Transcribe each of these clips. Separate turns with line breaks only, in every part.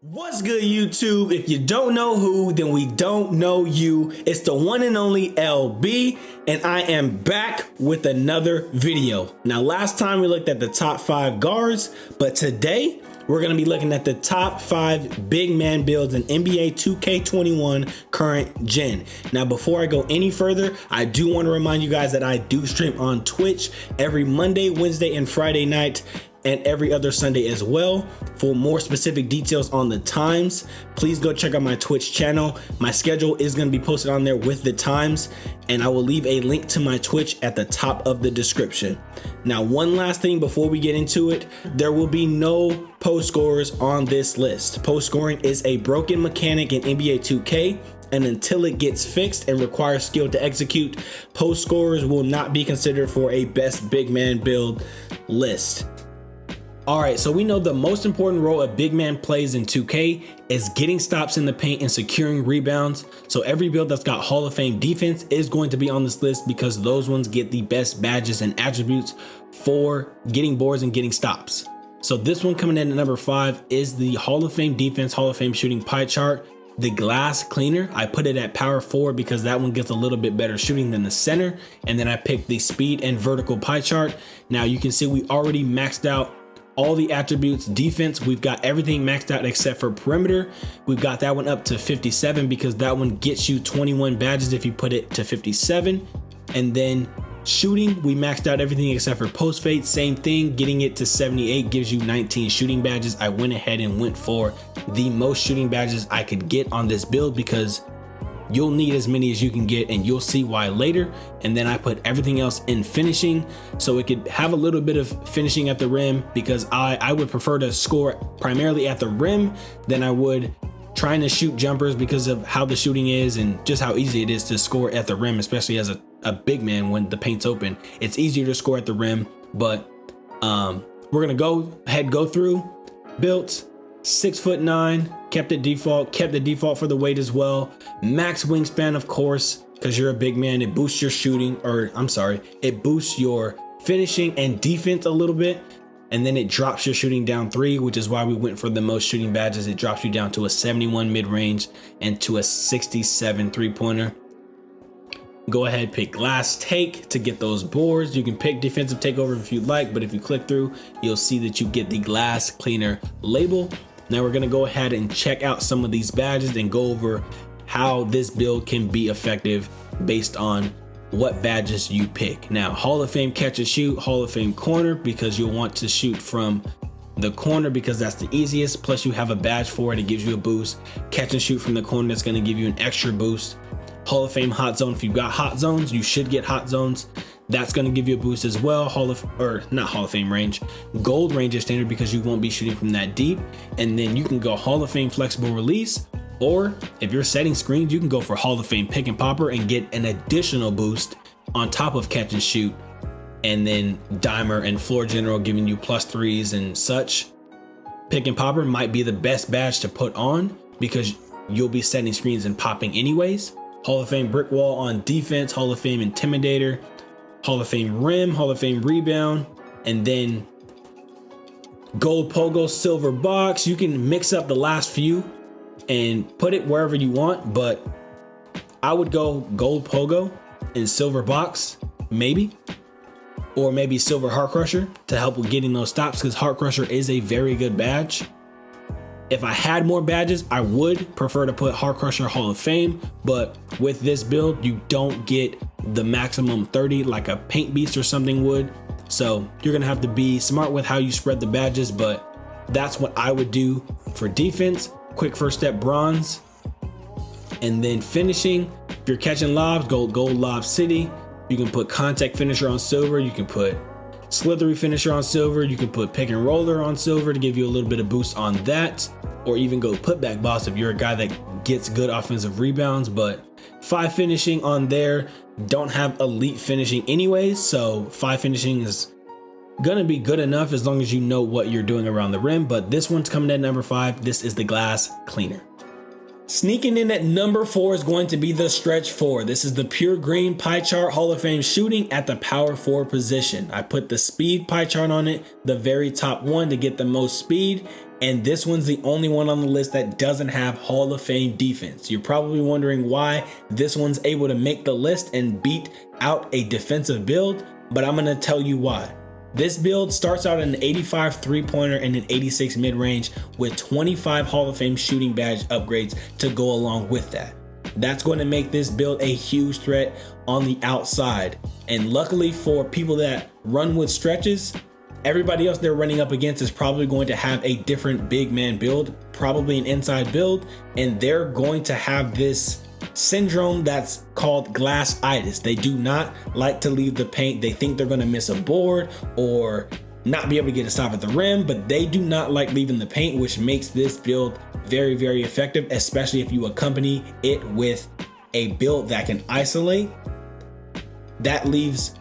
What's good, YouTube? If you don't know who, then we don't know you. It's the one and only LB, and I am back with another video. Now, last time we looked at the top 5 guards, but today we're going to be looking at the top 5 big man builds in NBA 2K21 current gen. Now, before I go any further, I do want to remind you guys that I do stream on Twitch every Monday, Wednesday, and Friday night, and every other Sunday as well. For more specific details on the times, please go check out my Twitch channel. My schedule is going to be posted on there with the times, and I will leave a link to my Twitch at the top of the description. Now, one last thing before we get into it, there will be no post scorers on this list. Post scoring is a broken mechanic in NBA 2K, and until it gets fixed and requires skill to execute, post scorers will not be considered for a best big man build list. All right, so we know the most important role a big man plays in 2K is getting stops in the paint and securing rebounds. So every build that's got Hall of Fame defense is going to be on this list because those ones get the best badges and attributes for getting boards and getting stops. So this one coming in at number 5 is the Hall of Fame defense, Hall of Fame shooting pie chart. The glass cleaner, I put it at power 4 because that one gets a little bit better shooting than the center. And then I picked the speed and vertical pie chart. Now you can see we already maxed out all the attributes. Defense, we've got everything maxed out except for perimeter. We've got that one up to 57 because that one gets you 21 badges if you put it to 57. And then shooting, we maxed out everything except for post fade. Same thing, getting it to 78 gives you 19 shooting badges. I went ahead and went for the most shooting badges I could get on this build because you'll need as many as you can get, and you'll see why later. And then I put everything else in finishing so it could have a little bit of finishing at the rim because I would prefer to score primarily at the rim than I would trying to shoot jumpers because of how the shooting is and just how easy it is to score at the rim, especially as a big man when the paint's open. It's easier to score at the rim, but we're gonna go through built. 6'9", kept the default for the weight as well. Max wingspan, of course, because you're a big man. It boosts your shooting, it boosts your finishing and defense a little bit, and then it drops your shooting down 3, which is why we went for the most shooting badges. It drops you down to a 71 mid-range and to a 67 three-pointer. Go ahead, pick glass take to get those boards. You can pick defensive takeover if you'd like, but if you click through, you'll see that you get the glass cleaner label. Now we're gonna go ahead and check out some of these badges and go over how this build can be effective based on what badges you pick. Now, Hall of Fame catch and shoot, Hall of Fame corner, because you'll want to shoot from the corner because that's the easiest. Plus you have a badge for it. It gives you a boost. Catch and shoot from the corner, that's gonna give you an extra boost. Hall of Fame hot zone, if you've got hot zones, you should get hot zones. That's going to give you a boost as well. Not Hall of Fame range, gold range is standard because you won't be shooting from that deep. And then you can go Hall of Fame flexible release, or if you're setting screens, you can go for Hall of Fame pick and popper and get an additional boost on top of catch and shoot. And then dimer and floor general giving you +3s and such. Pick and popper might be the best badge to put on because you'll be setting screens and popping anyways. Hall of Fame brick wall on defense, Hall of Fame intimidator, Hall of Fame rim, Hall of Fame rebound, and then gold pogo, silver box. You can mix up the last few and put it wherever you want, but I would go gold pogo and silver box, maybe, or maybe silver heart crusher to help with getting those stops because heart crusher is a very good badge. If I had more badges, I would prefer to put Heart Crusher Hall of Fame, but with this build, you don't get the maximum 30 like a Paint Beast or something would. So you're gonna have to be smart with how you spread the badges, but that's what I would do for defense. Quick first step bronze. And then finishing, if you're catching lobs, gold lob city. You can put contact finisher on silver. You can put slithery finisher on silver. You can put pick and roller on silver to give you a little bit of boost on that, or even go putback boss if you're a guy that gets good offensive rebounds. But 5 finishing on there, don't have elite finishing anyways, so 5 finishing is gonna be good enough as long as you know what you're doing around the rim. But this one's coming at number 5. This is the glass cleaner. Sneaking in at number 4 is going to be the Stretch 4. This is the pure green pie chart Hall of Fame shooting at the power forward position. I put the speed pie chart on it, the very top one, to get the most speed. And this one's the only one on the list that doesn't have Hall of Fame defense. You're probably wondering why this one's able to make the list and beat out a defensive build, but I'm gonna tell you why. This build starts out in an 85 3-pointer and an 86 mid-range with 25 Hall of Fame shooting badge upgrades to go along with that. That's going to make this build a huge threat on the outside. And luckily for people that run with stretches, everybody else they're running up against is probably going to have a different big man build, probably an inside build, and they're going to have this syndrome that's called glass-itis. They do not like to leave the paint. They think they're going to miss a board or not be able to get a stop at the rim, but they do not like leaving the paint, which makes this build very, very effective, especially if you accompany it with a build that can isolate. That leaves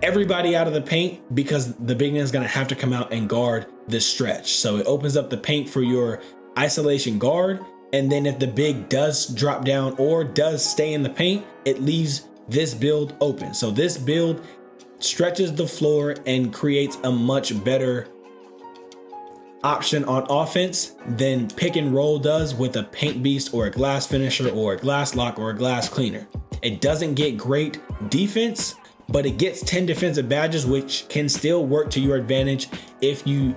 everybody out of the paint because the big man is going to have to come out and guard the stretch. So it opens up the paint for your isolation guard. And then if the big does drop down or does stay in the paint, it leaves this build open. So this build stretches the floor and creates a much better option on offense than pick and roll does with a paint beast or a glass finisher or a glass lock or a glass cleaner. It doesn't get great defense, but it gets 10 defensive badges, which can still work to your advantage if you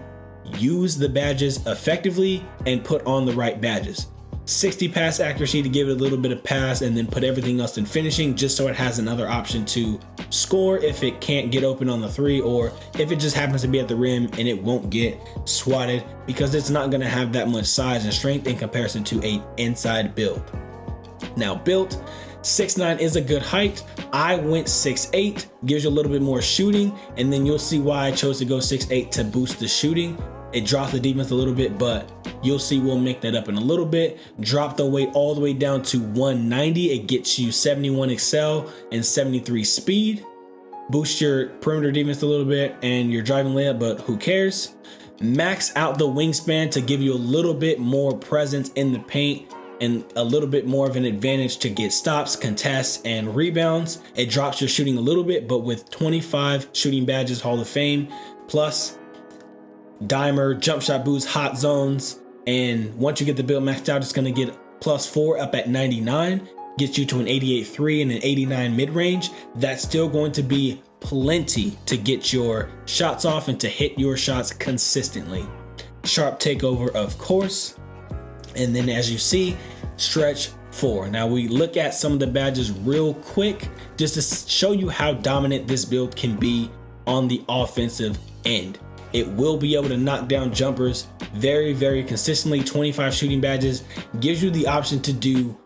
use the badges effectively and put on the right badges. 60 pass accuracy to give it a little bit of pass, and then put everything else in finishing just so it has another option to score if it can't get open on the 3, or if it just happens to be at the rim and it won't get swatted because it's not going to have that much size and strength in comparison to a inside build. Now built 6'9" is a good height. I went 6'8", gives you a little bit more shooting, and then you'll see why I chose to go 6'8" to boost the shooting. It drops the defense a little bit, but you'll see we'll make that up in a little bit. Drop the weight all the way down to 190. It gets you 71 excel and 73 speed. Boost your perimeter defense a little bit and your driving layup, but who cares? Max out the wingspan to give you a little bit more presence in the paint and a little bit more of an advantage to get stops, contests, and rebounds. It drops your shooting a little bit, but with 25 shooting badges, Hall of Fame, plus dimer, jump shot boost, hot zones, and once you get the build maxed out, it's going to get +4 up at 99, gets you to an 88.3 and an 89 mid-range. That's still going to be plenty to get your shots off and to hit your shots consistently. Sharp takeover, of course. And then as you see, stretch 4. Now we look at some of the badges real quick just to show you how dominant this build can be on the offensive end. It will be able to knock down jumpers very, very consistently. 25 shooting badges gives you the option to do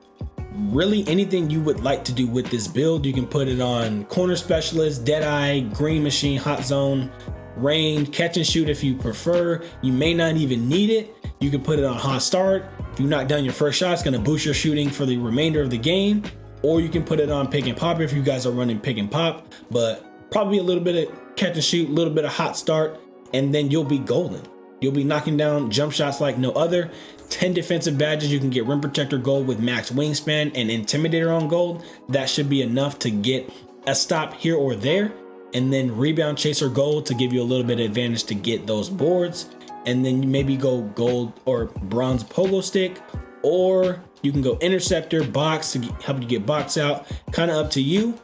really anything you would like to do with this build. You can put it on corner specialist, deadeye, green machine, hot zone, range, catch and shoot if you prefer. You may not even need it. You can put it on hot start. If you knock down your first shot, it's going to boost your shooting for the remainder of the game. Or you can put it on pick and pop if you guys are running pick and pop, but probably a little bit of catch and shoot, a little bit of hot start, and then you'll be golden. You'll be knocking down jump shots like no other. 10 defensive badges. You can get rim protector gold with max wingspan and intimidator on gold. That should be enough to get a stop here or there. And then rebound chaser gold to give you a little bit of advantage to get those boards. And then you maybe go gold or bronze pogo stick, or you can go interceptor box to help you get box out. Kind of up to you.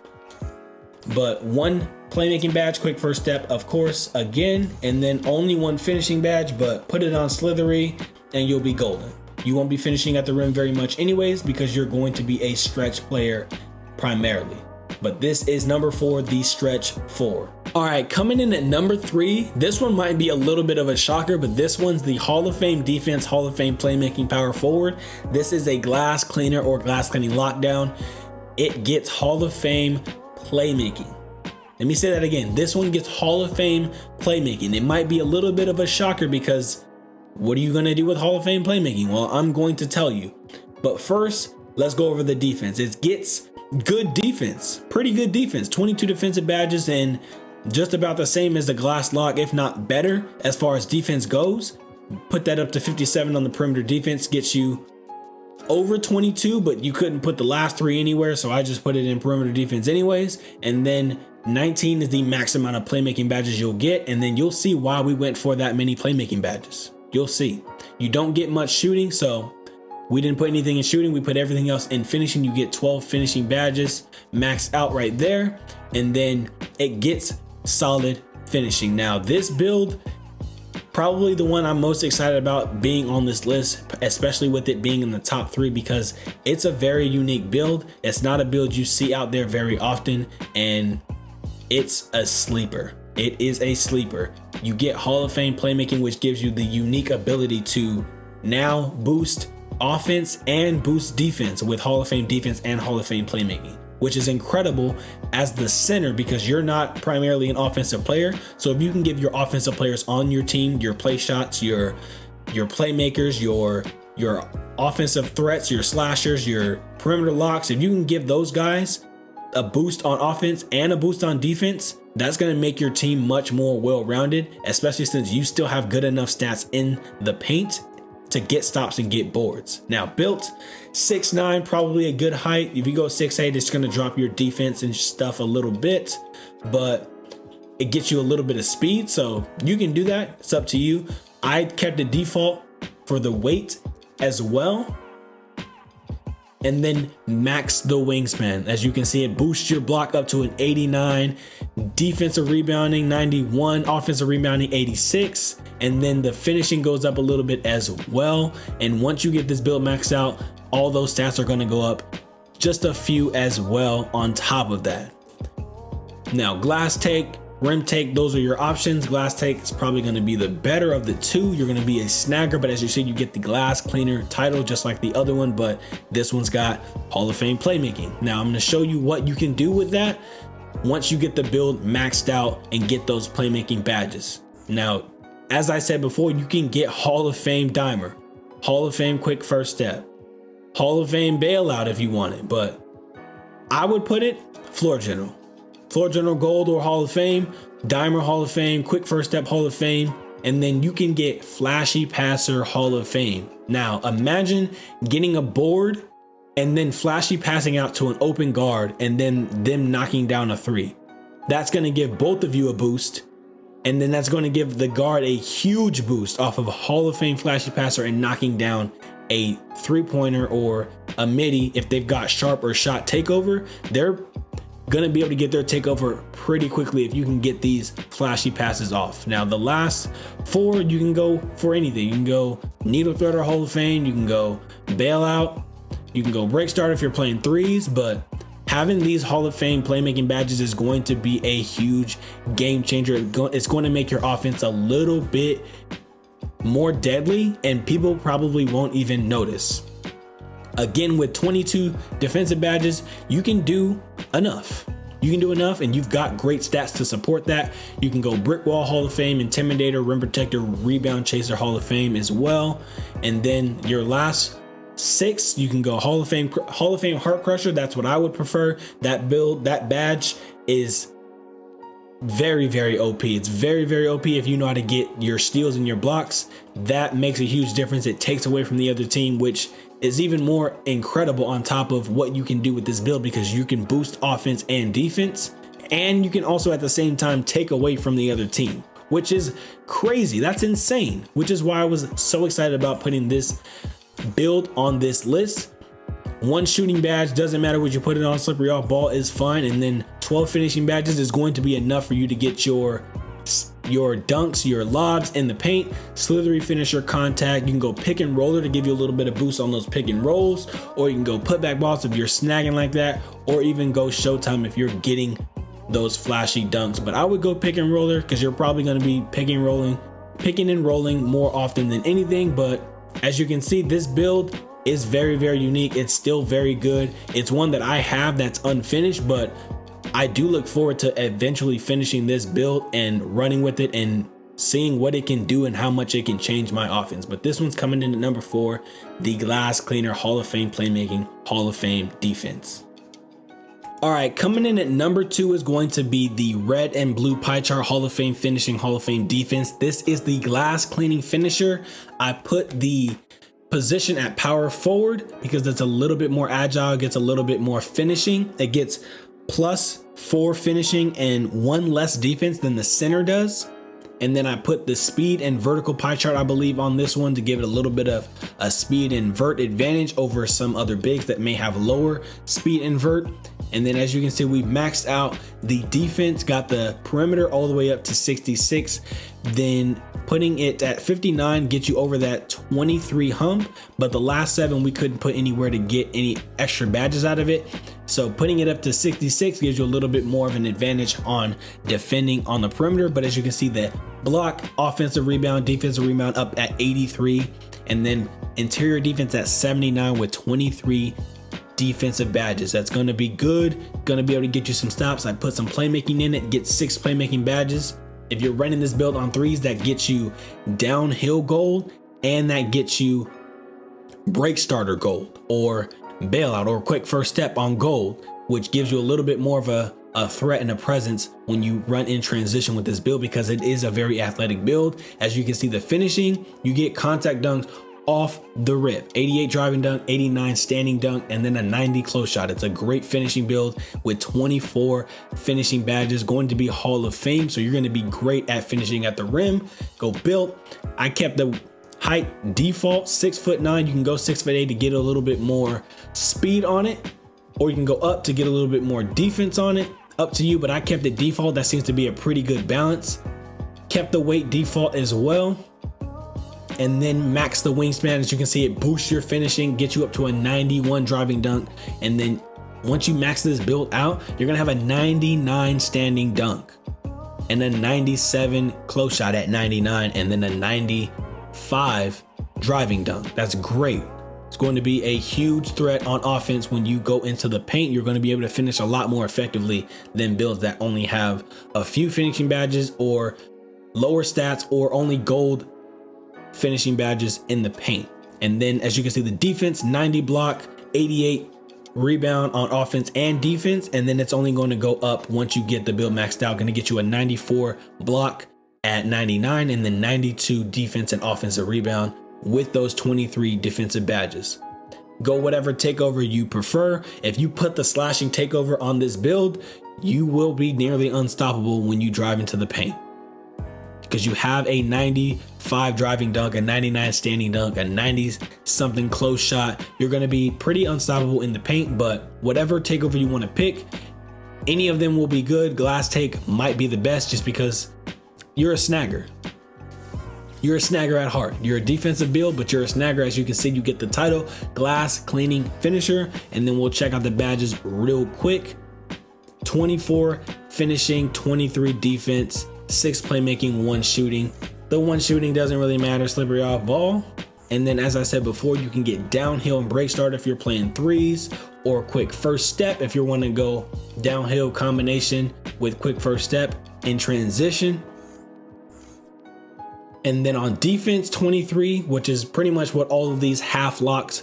But one playmaking badge, quick first step, of course, again, and then only one finishing badge, but put it on slithery and you'll be golden. You won't be finishing at the rim very much anyways because you're going to be a stretch player primarily. But this is number 4, the stretch 4. All right, coming in at number 3, this one might be a little bit of a shocker, but this one's the Hall of Fame defense, Hall of Fame playmaking power forward. This is a glass cleaner or glass cleaning lockdown. It gets Hall of Fame playmaking. Let me say that again. This one gets Hall of Fame playmaking. It might be a little bit of a shocker because what are you going to do with Hall of Fame playmaking? Well, I'm going to tell you. But first, let's go over the defense. It gets good defense, pretty good defense, 22 defensive badges and just about the same as the glass lock, if not better as far as defense goes. Put that up to 57 on the perimeter defense, gets you over 22, but you couldn't put the last 3 anywhere, so I just put it in perimeter defense anyways. And then 19 is the max amount of playmaking badges you'll get, and then you'll see why we went for that many playmaking badges. You'll see. You don't get much shooting, so we didn't put anything in shooting. We put everything else in finishing. You get 12 finishing badges maxed out right there, and then it gets solid finishing. Now this build, probably the one I'm most excited about being on this list, especially with it being in the top 3, because it's a very unique build. It's not a build you see out there very often, and it's a sleeper. It is a sleeper. You get Hall of Fame playmaking, which gives you the unique ability to now boost offense and boost defense with Hall of Fame defense and Hall of Fame playmaking, which is incredible as the center because you're not primarily an offensive player. So if you can give your offensive players on your team, your play shots, your playmakers, your offensive threats, your slashers, your perimeter locks, if you can give those guys a boost on offense and a boost on defense, that's going to make your team much more well-rounded, especially since you still have good enough stats in the paint to get stops and get boards. Now, built 6'9", probably a good height. If you go 6'8", it's going to drop your defense and stuff a little bit, but it gets you a little bit of speed, so you can do that. It's up to you. I kept the default for the weight as well, and then max the wingspan. As you can see, it boosts your block up to an 89, defensive rebounding 91, offensive rebounding 86, and then the finishing goes up a little bit as well. And once you get this build maxed out, all those stats are going to go up just a few as well on top of that. Now, glass take, rim take, those are your options. Glass take is probably going to be the better of the two. You're going to be a snagger, but as you see, you get the glass cleaner title just like the other one, but this one's got Hall of Fame playmaking. Now I'm going to show you what you can do with that once you get the build maxed out and get those playmaking badges. Now, as I said before, you can get Hall of Fame dimer, Hall of Fame quick first step, Hall of Fame bailout if you want it, but I would put it floor general. Floor General Gold or Hall of Fame, Dimer Hall of Fame, Quick First Step Hall of Fame, and then you can get Flashy Passer Hall of Fame. Now imagine getting a board and then flashy passing out to an open guard and then them knocking down a 3. That's going to give both of you a boost, and then that's going to give the guard a huge boost off of a Hall of Fame Flashy Passer and knocking down a 3-pointer or a midi. If they've got sharp or shot takeover, they're gonna be able to get their takeover pretty quickly if you can get these flashy passes off. Now the last 4, you can go for anything. You can go Needle Threader Hall of Fame, you can go bailout, you can go break start if you're playing 3s, but having these Hall of Fame playmaking badges is going to be a huge game changer. It's going to make your offense a little bit more deadly and people probably won't even notice. Again, with 22 defensive badges, you can do enough. You can do enough, and you've got great stats to support that. You can go Brick Wall Hall of Fame, Intimidator, Rim Protector, Rebound Chaser Hall of Fame as well. And then your last 6, you can go Hall of Fame Heart Crusher. That's what I would prefer. That build, that badge is very, very OP. It's very, very OP if you know how to get your steals and your blocks. That makes a huge difference. It takes away from the other team, which is even more incredible on top of what you can do with this build, because you can boost offense and defense, and you can also at the same time take away from the other team, which is crazy. That's insane, which is why I was so excited about putting this build on this list. 1 shooting badge, doesn't matter what you put it on, slippery off ball is fine, and then 12 finishing badges is going to be enough for you to get your dunks, your lobs in the paint, slithery finisher contact. You can go pick and roller to give you a little bit of boost on those pick and rolls, or you can go put back balls if you're snagging like that, or even go showtime if you're getting those flashy dunks. But I would go pick and roller because you're probably going to be picking and rolling more often than anything. But as you can see, this build is very, very unique. It's still very good. It's one that I have that's unfinished, but I do look forward to eventually finishing this build and running with it and seeing what it can do and how much it can change my offense. But this one's coming in at number 4, the Glass Cleaner Hall of Fame Playmaking Hall of Fame Defense. All right, coming in at number 2 is going to be the Red and Blue Pie Chart Hall of Fame Finishing Hall of Fame Defense. This is the glass cleaning finisher. I put the position at power forward because it's a little bit more agile, gets a little bit more finishing. It gets +4 finishing and 1 less defense than the center does. And then I put the speed and vertical pie chart, I believe, on this one to give it a little bit of a speed and vert advantage over some other bigs that may have lower speed and vert. And then as you can see, we maxed out the defense, got the perimeter all the way up to 66. Then putting it at 59 gets you over that 23 hump, but the last 7 we couldn't put anywhere to get any extra badges out of it. So putting it up to 66 gives you a little bit more of an advantage on defending on the perimeter. But as you can see, the block, offensive rebound, defensive rebound up at 83, and then interior defense at 79 with 23 defensive badges. That's going to be good, going to be able to get you some stops. I put some playmaking in it, get 6 playmaking badges. If you're running this build on 3s, that gets you downhill gold, and that gets you break starter gold or bailout or quick first step on gold, which gives you a little bit more of a threat and a presence when you run in transition with this build, because it is a very athletic build. As you can see, the finishing, you get contact dunks off the rip, 88 driving dunk, 89 standing dunk, and then a 90 close shot. It's a great finishing build with 24 finishing badges, going to be Hall of Fame. So you're going to be great at finishing at the rim. Go built. I kept the height default 6'9". You can go 6'8" to get a little bit more speed on it, or you can go up to get a little bit more defense on it. Up to you, but I kept it default. That seems to be a pretty good balance. Kept the weight default as well. And then max the wingspan. As you can see, it boosts your finishing, gets you up to a 91 driving dunk. And then once you max this build out, you're gonna have a 99 standing dunk and a 97 close shot at 99, and then a 95 driving dunk. That's great. It's going to be a huge threat on offense when you go into the paint. You're going to be able to finish a lot more effectively than builds that only have a few finishing badges or lower stats or only gold finishing badges in the paint. And then as you can see, the defense, 90 block, 88 rebound on offense and defense. And then it's only going to go up once you get the build maxed out. Going to get you a 94 block at 99, and then 92 defense and offensive rebound with those 23 defensive badges. Go whatever takeover you prefer. If you put the slashing takeover on this build, you will be nearly unstoppable when you drive into the paint, because you have a 95 driving dunk, a 99 standing dunk, a 90 something close shot. You're going to be pretty unstoppable in the paint. But whatever takeover you want to pick, any of them will be good. Glass take might be the best just because you're a snagger. You're a snagger at heart. You're a defensive build, but you're a snagger. As you can see, you get the title, glass cleaning finisher. And then we'll check out the badges real quick. 24 finishing, 23 defense, 6 playmaking, 1 shooting. The 1 shooting doesn't really matter, slippery off ball. And then as I said before, you can get downhill and break start if you're playing 3s, or quick first step if you want to go downhill combination with quick first step in transition. And then on defense, 23, which is pretty much what all of these half lock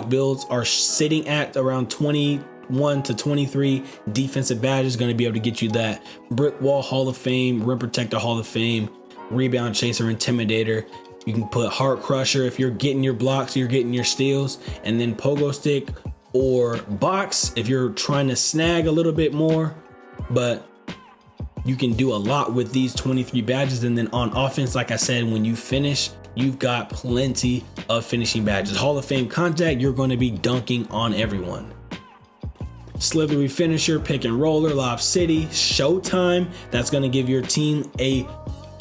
builds are sitting at, around 21 to 23 defensive badges. Going to be able to get you that brick wall Hall of Fame, rim protector Hall of Fame, rebound chaser, intimidator. You can put heart crusher if you're getting your blocks, you're getting your steals, and then pogo stick or box if you're trying to snag a little bit more. But you can do a lot with these 23 badges. And then on offense, like I said, when you finish, you've got plenty of finishing badges. Hall of Fame contact, you're going to be dunking on everyone. Slithery finisher, pick and roller, Lob City, Showtime. That's going to give your team a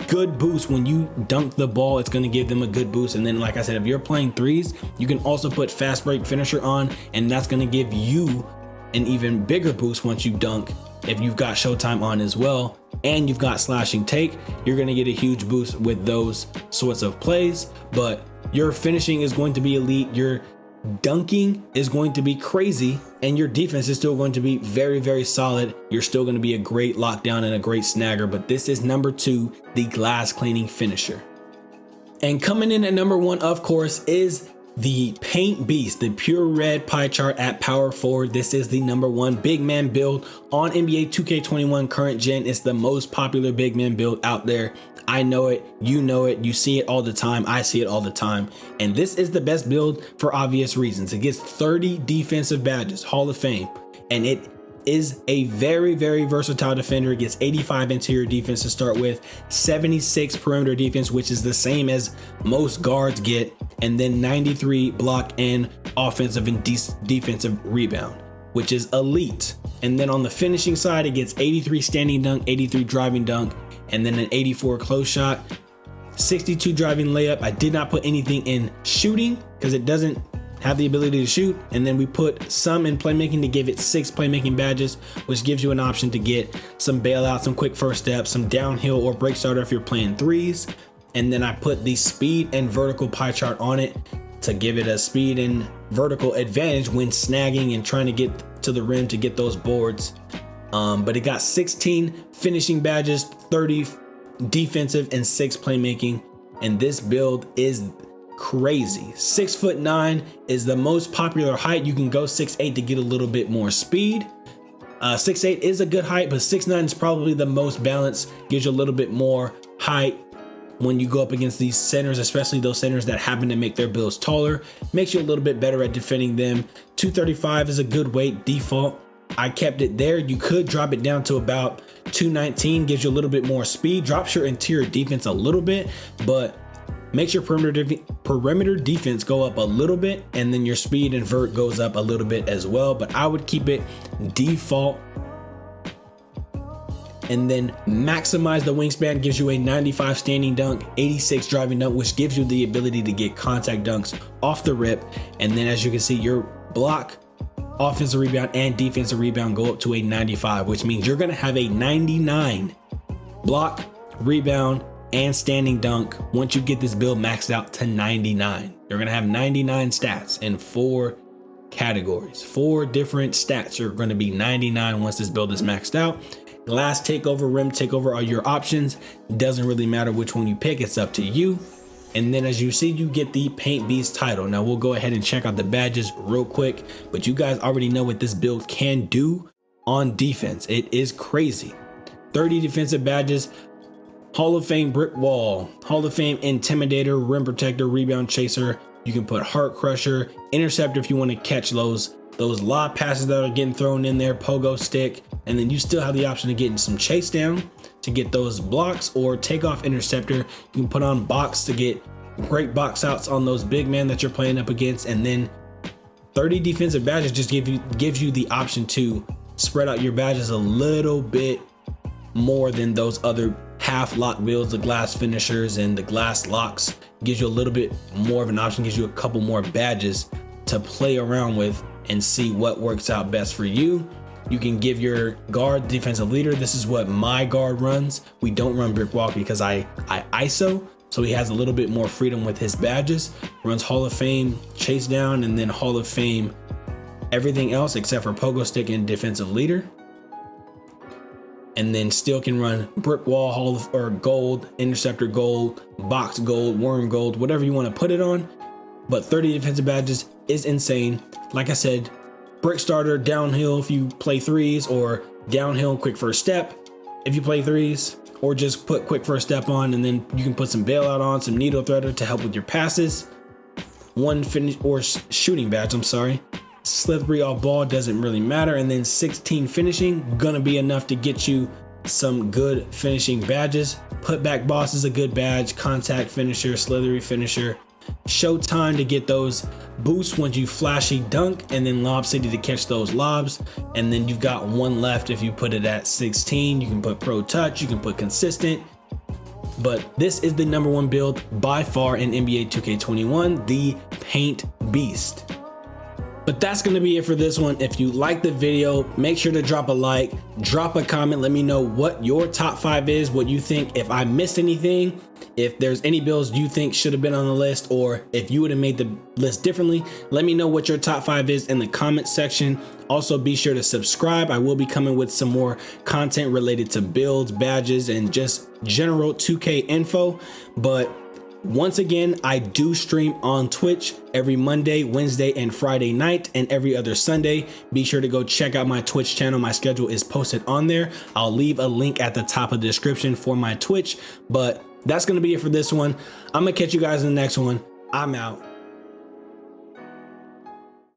good boost. When you dunk the ball, it's going to give them a good boost. And then, like I said, if you're playing 3s, you can also put fast break finisher on, and that's going to give you an even bigger boost once you dunk. If you've got Showtime on as well, and you've got slashing take, you're going to get a huge boost with those sorts of plays. But your finishing is going to be elite, your dunking is going to be crazy, and your defense is still going to be very, very solid. You're still going to be a great lockdown and a great snagger. But this is number 2, the glass cleaning finisher. And coming in at number 1, of course, is the Paint Beast, the pure red pie chart at power forward. This is the number 1 big man build on NBA 2K21 current gen. It's the most popular big man build out there. I know it, you see it all the time, I see it all the time. And this is the best build for obvious reasons. It gets 30 defensive badges, Hall of Fame, and it is a very, very versatile defender. It gets 85 interior defense to start with, 76 perimeter defense, which is the same as most guards get, and then 93 block and offensive and defensive rebound, which is elite. And then on the finishing side, it gets 83 standing dunk, 83 driving dunk, and then an 84 close shot, 62 driving layup. I did not put anything in shooting because it doesn't have the ability to shoot. And then we put some in playmaking to give it 6 playmaking badges, which gives you an option to get some bailout, some quick first steps, some downhill or break starter if you're playing threes. And then I put the speed and vertical pie chart on it to give it a speed and vertical advantage when snagging and trying to get to the rim to get those boards. But it got 16 finishing badges, 30 defensive, and 6 playmaking. And this build is crazy. 6'9" is the most popular height. You can go 6'8" to get a little bit more speed. 6'8" is a good height, but 6'9" is probably the most balanced, gives you a little bit more height when you go up against these centers, especially those centers that happen to make their builds taller. Makes you a little bit better at defending them. 235 is a good weight default. I kept it there. You could drop it down to about 219, gives you a little bit more speed, drops your interior defense a little bit, but makes your perimeter defense go up a little bit, and then your speed and vert goes up a little bit as well. But I would keep it default. And then maximize the wingspan, gives you a 95 standing dunk, 86 driving dunk, which gives you the ability to get contact dunks off the rip. And then as you can see, your block, offensive rebound, and defensive rebound go up to a 95, which means you're going to have a 99 block, rebound, and standing dunk once you get this build maxed out to 99. You're going to have 99 stats in 4 categories. 4 different stats are going to be 99 once this build is maxed out. Glass takeover, rim takeover are your options. Doesn't really matter which one you pick, it's up to you. And then as you see, you get the Paint Beast title. Now we'll go ahead and check out the badges real quick, but you guys already know what this build can do on defense. It is crazy. 30 defensive badges, Hall of Fame brick wall, Hall of Fame intimidator, rim protector, rebound chaser. You can put heart crusher, interceptor if you want to catch those lob passes that are getting thrown in there, pogo stick. And then you still have the option of getting some chase down to get those blocks, or takeoff interceptor. You can put on box to get great box outs on those big men that you're playing up against. And then 30 defensive badges just gives you the option to spread out your badges a little bit more than those other half lock builds, the glass finishers and the glass locks. Gives you a little bit more of an option, gives you a couple more badges to play around with and see what works out best for you. You can give your guard defensive leader. This is what my guard runs. We don't run brick walk because I ISO, so he has a little bit more freedom with his badges. Runs Hall of Fame chase down, and then Hall of Fame everything else except for pogo stick and defensive leader. And then still can run brick wall, or gold, interceptor gold, box gold, worm gold, whatever you want to put it on. But 30 defensive badges is insane. Like I said, brick starter, downhill if you play threes, or downhill quick first step if you play threes, or just put quick first step on, and then you can put some bailout on, some needle threader to help with your passes. 1 finish or shooting badge, I'm sorry. Slippery off ball, doesn't really matter. And then 16 finishing, gonna be enough to get you some good finishing badges. Putback boss is a good badge, contact finisher, slithery finisher. Showtime to get those boosts once you flashy dunk, and then Lob City to catch those lobs. And then you've got 1 left if you put it at 16. You can put Pro Touch, you can put Consistent. But this is the #1 build by far in NBA 2K21, the Paint Beast. But that's going to be it for this one. If you like the video, make sure to drop a like, drop a comment. Let me know what your top 5 is, what you think, if I missed anything, if there's any builds you think should have been on the list, or if you would have made the list differently. Let me know what your top 5 is in the comment section. Also, be sure to subscribe. I will be coming with some more content related to builds, badges, and just general 2K info. But once again, I do stream on Twitch every Monday, Wednesday, and Friday night, and every other Sunday. Be sure to go check out my Twitch channel. My schedule is posted on there. I'll leave a link at the top of the description for my Twitch. But that's gonna be it for this one. I'm gonna catch you guys in the next one. I'm out.